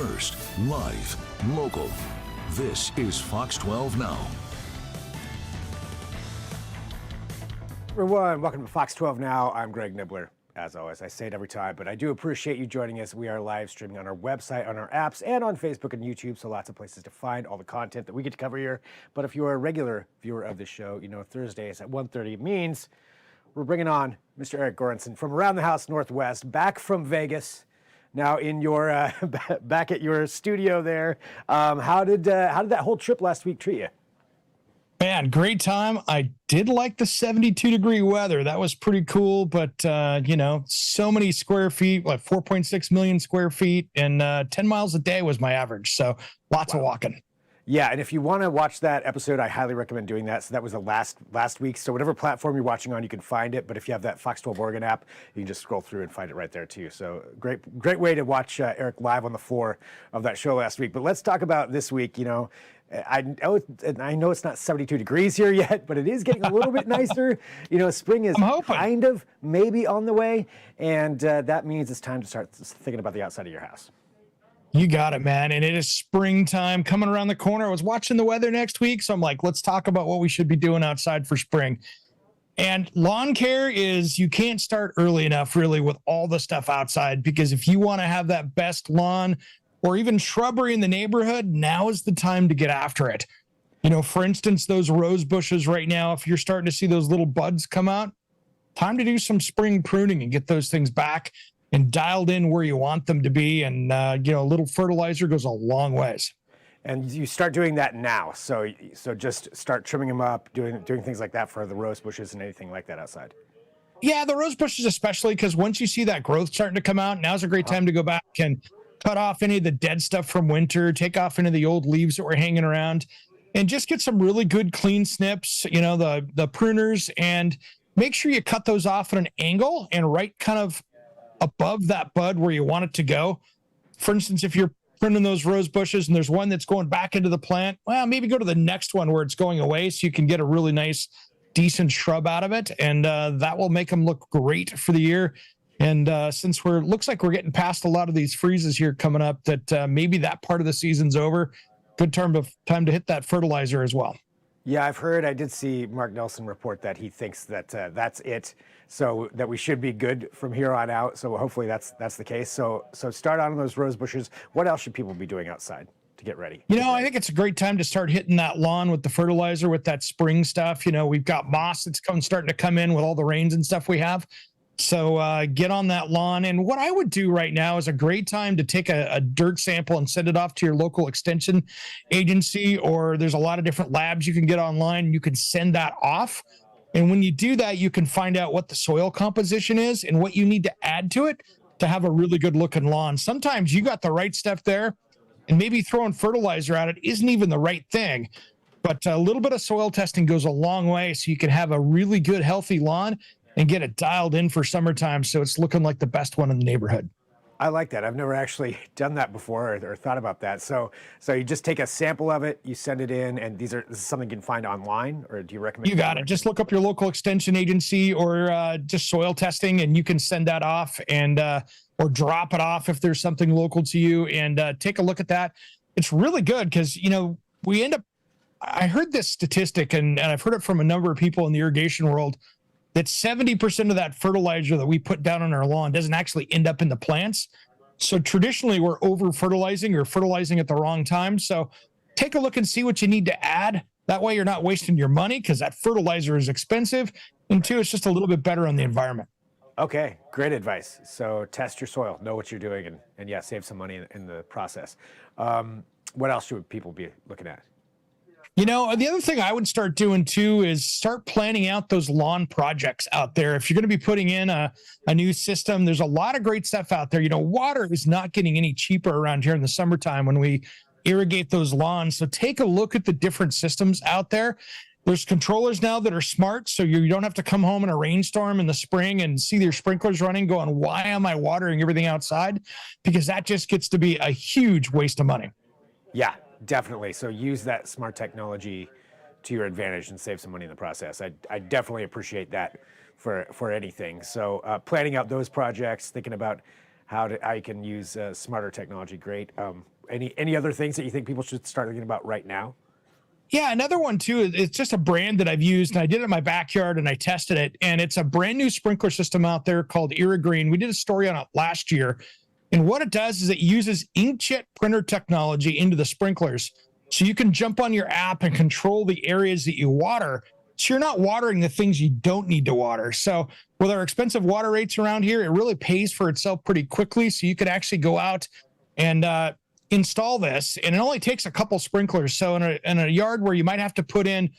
first, live, local. This is Fox 12 Now. Everyone, welcome to Fox 12 Now. I'm Greg Nibbler. As always, I say it every time, but I do appreciate you joining us. We are live streaming on our website, on our apps, and on Facebook and YouTube, so lots of places to find all the content that we get to cover here. But if you're a regular viewer of the show, you know Thursdays at 1:30 means we're bringing on Mr. Eric Goranson from around the house Northwest, back from Vegas, now in your back at your studio there. How did that whole trip last week treat you? Man, great time. I did like the 72-degree weather. That was pretty cool, but, so many square feet, 4.6 million square feet, and 10 miles a day was my average. So lots of walking. Yeah, and if you want to watch that episode, I highly recommend doing that. So that was the last week. So whatever platform you're watching on, you can find it. But if you have that Fox 12 Oregon app, you can just scroll through and find it right there too. So great way to watch Eric live on the floor of that show last week. But let's talk about this week. I know it's not 72 degrees here yet, but it is getting a little bit nicer. Spring is kind of maybe on the way, and that means it's time to start thinking about the outside of your house. You got it, man. And it is springtime coming around the corner. I was watching the weather next week, so I'm like, let's talk about what we should be doing outside for spring. And lawn care is, you can't start early enough really with all the stuff outside, because if you want to have that best lawn or even shrubbery in the neighborhood, now is the time to get after it. For instance, those rose bushes right now, if you're starting to see those little buds come out, time to do some spring pruning and get those things back and dialed in where you want them to be. And, a little fertilizer goes a long ways. And you start doing that now. So just start trimming them up, doing things like that for the rose bushes and anything like that outside. Yeah, the rose bushes especially, because once you see that growth starting to come out, now's a great time to go back and cut off any of the dead stuff from winter, take off any of the old leaves that were hanging around, and just get some really good clean snips, the pruners, and make sure you cut those off at an angle and right kind of above that bud where you want it to go. For instance, if you're pruning those rose bushes and there's one that's going back into the plant, well, maybe go to the next one where it's going away so you can get a really nice, decent shrub out of it, and that will make them look great for the year. And since looks like we're getting past a lot of these freezes here coming up, that maybe that part of the season's over, good time to hit that fertilizer as well. Yeah, I did see Mark Nelson report that he thinks that that's it, so that we should be good from here on out. So hopefully that's the case. So start on those rose bushes. What else should people be doing outside to get ready? I think it's a great time to start hitting that lawn with the fertilizer, with that spring stuff. We've got moss that's starting to come in with all the rains and stuff we have. So get on that lawn. And what I would do right now is a great time to take a dirt sample and send it off to your local extension agency, or there's a lot of different labs you can get online. You can send that off. And when you do that, you can find out what the soil composition is and what you need to add to it to have a really good looking lawn. Sometimes you got the right stuff there, and maybe throwing fertilizer at it isn't even the right thing. But a little bit of soil testing goes a long way, so you can have a really good, healthy lawn and get it dialed in for summertime so it's looking like the best one in the neighborhood. I like that. I've never actually done that before or thought about that. So you just take a sample of it, you send it in, and this is something you can find online, or do you recommend? You got it. Just look up your local extension agency or just soil testing, and you can send that off and or drop it off if there's something local to you, and take a look at that. It's really good because, we end up, I heard this statistic, and I've heard it from a number of people in the irrigation world, that 70% of that fertilizer that we put down on our lawn doesn't actually end up in the plants. So traditionally we're over fertilizing or fertilizing at the wrong time. So take a look and see what you need to add. That way you're not wasting your money, because that fertilizer is expensive. And two, it's just a little bit better on the environment. Okay, great advice. So test your soil, know what you're doing, and yeah, save some money in the process. What else should people be looking at? The other thing I would start doing too is start planning out those lawn projects out there. If you're going to be putting in a new system, there's a lot of great stuff out there. Water is not getting any cheaper around here in the summertime when we irrigate those lawns. So take a look at the different systems out there. There's controllers now that are smart, so you don't have to come home in a rainstorm in the spring and see your sprinklers running going, why am I watering everything outside? Because that just gets to be a huge waste of money. Yeah. Definitely. So use that smart technology to your advantage and save some money in the process. I definitely appreciate that for anything. So planning out those projects, thinking about how you can use smarter technology. Great. Any other things that you think people should start thinking about right now? Yeah, another one too. It's just a brand that I've used, and I did it in my backyard, and I tested it. And it's a brand new sprinkler system out there called iRig. We did a story on it last year, and what it does is it uses inkjet printer technology into the sprinklers, so you can jump on your app and control the areas that you water. So you're not watering the things you don't need to water. So with our expensive water rates around here, it really pays for itself pretty quickly. So you could actually go out and install this, and it only takes a couple sprinklers. So in a yard where you might have to put in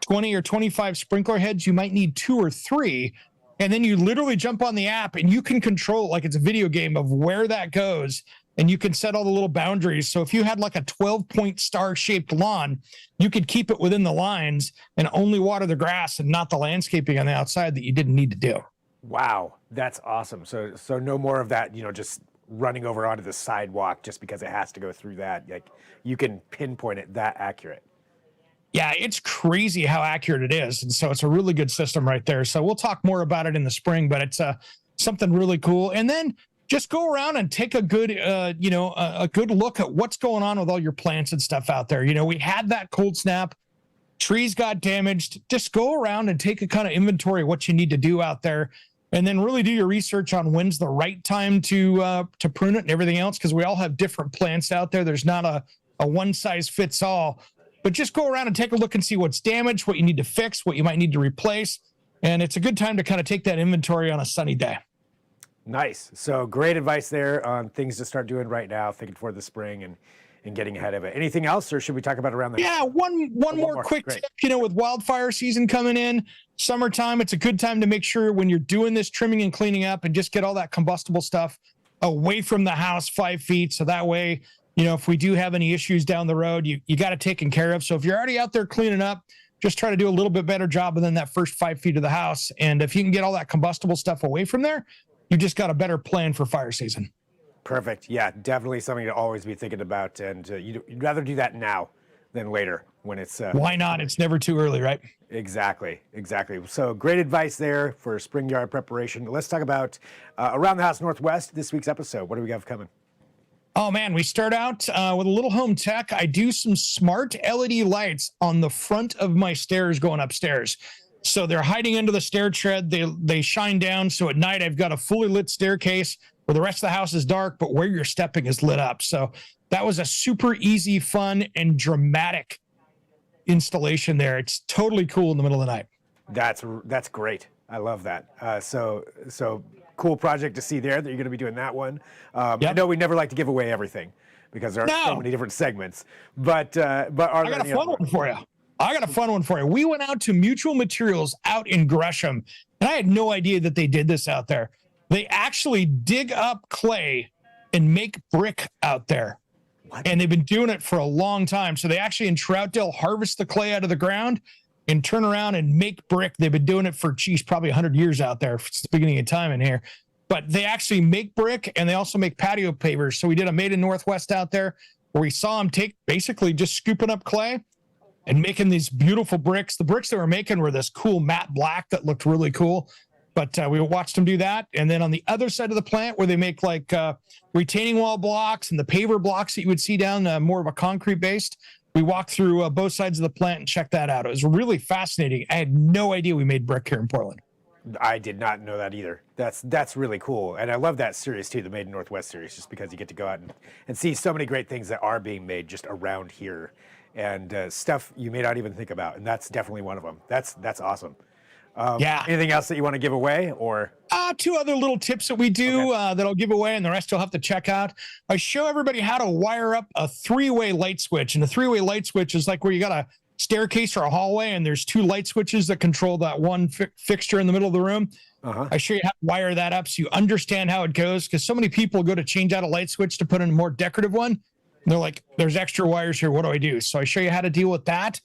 20 or 25 sprinkler heads, you might need 2 or 3. And then you literally jump on the app and you can control, like it's a video game, of where that goes. And you can set all the little boundaries. So if you had like a 12-point star-shaped lawn, you could keep it within the lines and only water the grass and not the landscaping on the outside that you didn't need to do. Wow, that's awesome. So no more of that, just running over onto the sidewalk just because it has to go through that. Like, you can pinpoint it that accurate. Yeah, it's crazy how accurate it is. And so it's a really good system right there. So we'll talk more about it in the spring, but it's something really cool. And then just go around and take a good, a good look at what's going on with all your plants and stuff out there. We had that cold snap, trees got damaged. Just go around and take a kind of inventory of what you need to do out there, and then really do your research on when's the right time to prune it and everything else, because we all have different plants out there. There's not a one size fits all, but just go around and take a look and see what's damaged, what you need to fix, what you might need to replace. And it's a good time to kind of take that inventory on a sunny day. Nice. So great advice there on things to start doing right now, thinking for the spring and getting ahead of it. Anything else, or should we talk about around the... Yeah, one more quick tip. With wildfire season coming in, summertime, it's a good time to make sure when you're doing this trimming and cleaning up and just get all that combustible stuff away from the house 5 feet. So that way, if we do have any issues down the road, you got it taken care of. So if you're already out there cleaning up, just try to do a little bit better job within that first 5 feet of the house. And if you can get all that combustible stuff away from there, you just got a better plan for fire season. Perfect. Yeah, definitely something to always be thinking about. And you'd rather do that now than later when it's... Why not? It's never too early, right? Exactly. So great advice there for spring yard preparation. Let's talk about Around the House Northwest, this week's episode. What do we have coming? Oh, man, we start out with a little home tech. I do some smart LED lights on the front of my stairs going upstairs. So they're hiding under the stair tread. They shine down. So at night, I've got a fully lit staircase where the rest of the house is dark, but where you're stepping is lit up. So that was a super easy, fun, and dramatic installation there. It's totally cool in the middle of the night. That's great. I love that. So cool project to see there that you're going to be doing that one. Yep. I know we never like to give away everything because there are so many different segments, but I got a fun one for you. We went out to Mutual Materials out in Gresham, and I had no idea that they did this out there. They actually dig up clay and make brick out there. What? And they've been doing it for a long time. So they actually in Troutdale harvest the clay out of the ground and turn around and make brick. They've been doing it for, probably 100 years out there. It's the beginning of time in here. But they actually make brick, and they also make patio pavers. So we did a Made in Northwest out there where we saw them basically just scooping up clay and making these beautiful bricks. The bricks they were making were this cool matte black that looked really cool. But we watched them do that. And then on the other side of the plant where they make like retaining wall blocks and the paver blocks that you would see down more of a concrete based, we walked through both sides of the plant and checked that out. It was really fascinating. I had no idea we made brick here in Portland. I did not know that either. That's really cool. And I love that series too, the Made in Northwest series, just because you get to go out and see so many great things that are being made just around here and stuff you may not even think about. And that's definitely one of them. That's awesome. Anything else that you want to give away, or 2 other little tips that we do that I'll give away, and the rest you'll have to check out. I show everybody how to wire up a 3-way light switch, and the 3-way light switch is like where you got a staircase or a hallway, and there's 2 light switches that control that one fixture in the middle of the room. I show you how to wire that up so you understand how it goes, because so many people go to change out a light switch to put in a more decorative one, and they're like, "There's extra wires here. What do I do?" So I show you how to deal with that.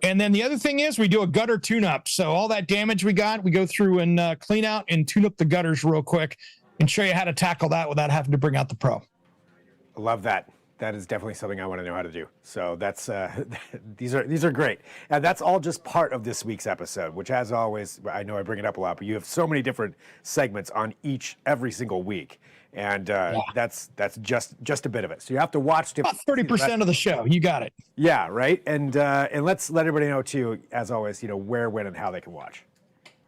And then the other thing is we do a gutter tune-up. So all that damage we got, we go through and clean out and tune up the gutters real quick and show you how to tackle that without having to bring out the pro. I love that. That is definitely something I want to know how to do. So that's these are great. And that's all just part of this week's episode, which, as always, I know I bring it up a lot, but you have so many different segments on every single week. and that's just a bit of it. So you have to watch about 30% of the show. You got it. Yeah, right. And let's let everybody know too, as always, where, when, and how they can watch.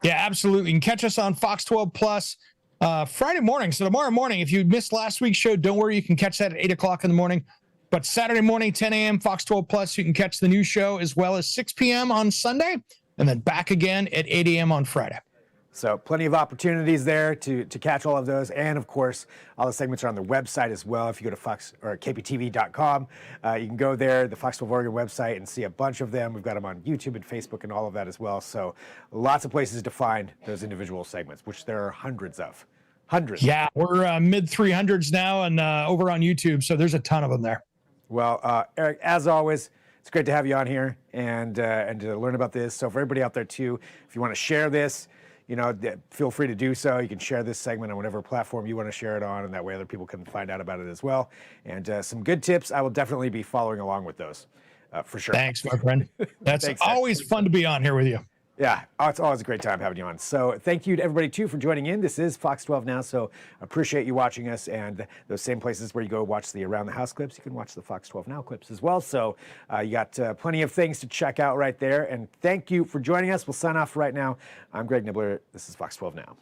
Yeah, absolutely. You can catch us on Fox 12 Plus Friday morning. So tomorrow morning, if you missed last week's show, don't worry, you can catch that at 8 o'clock in the morning. But Saturday morning, 10 a.m., Fox 12 Plus, you can catch the new show, as well as 6 p.m. on Sunday, and then back again at 8 a.m. on Friday. So plenty of opportunities there to catch all of those. And of course, all the segments are on the website as well. If you go to Fox or KPTV.com, you can go there, the Fox 12 Oregon website, and see a bunch of them. We've got them on YouTube and Facebook and all of that as well. So lots of places to find those individual segments, which there are hundreds of. Hundreds. Yeah, we're mid 300s now and over on YouTube. So there's a ton of them there. Well, Eric, as always, it's great to have you on here and to learn about this. So for everybody out there too, if you want to share this, feel free to do so. You can share this segment on whatever platform you want to share it on, and that way other people can find out about it as well. And some good tips, I will definitely be following along with those for sure. Thanks, my friend. That's always fun to be on here with you. Yeah, it's always a great time having you on. So thank you to everybody, too, for joining in. This is Fox 12 Now, so appreciate you watching us. And those same places where you go watch the Around the House clips, you can watch the Fox 12 Now clips as well. So you got plenty of things to check out right there. And thank you for joining us. We'll sign off right now. I'm Greg Nibbler. This is Fox 12 Now.